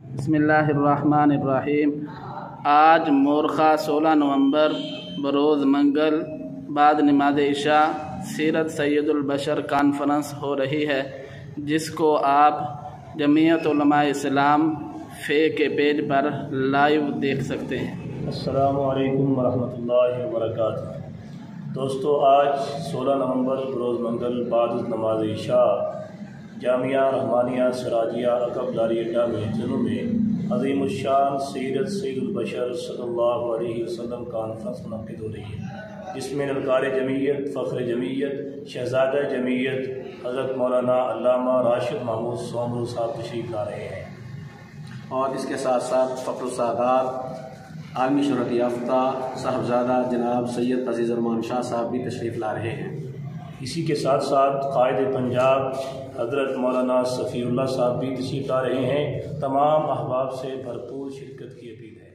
بسم اللہ الرحمن الرحیم۔ آج مورخہ 16 نومبر بروز منگل بعد نماز عشاء سیرت سید البشر کانفرنس ہو رہی ہے، جس کو آپ جمعیت علماء اسلام فے کے پیج پر لائیو دیکھ سکتے ہیں۔ السلام علیکم ورحمۃ اللہ وبرکاتہ۔ دوستو، آج 16 نومبر بروز منگل بعد نماز عشاء جامعہ رحمانیہ سراجیہ عقب داری اڈا میں جنوب میں عظیم الشان سیرت سید البشر صلی اللہ علیہ وسلم کانفرنس منعقد ہو رہی ہے، جس میں نلکار جمعیت، فخر جمعیت، شہزادہ جمعیت حضرت مولانا علامہ راشد محمود سومرو صاحب تشریف لا رہے ہیں، اور اس کے ساتھ ساتھ فخر السادات عالمی شہرت یافتہ صاحبزادہ جناب سید عزیز الرحمان شاہ صاحب بھی تشریف لا رہے ہیں۔ اسی کے ساتھ ساتھ قائد پنجاب حضرت مولانا صفی اللہ صاحب بھی تشریف لا رہے ہیں۔ تمام احباب سے بھرپور شرکت کی اپیل ہے۔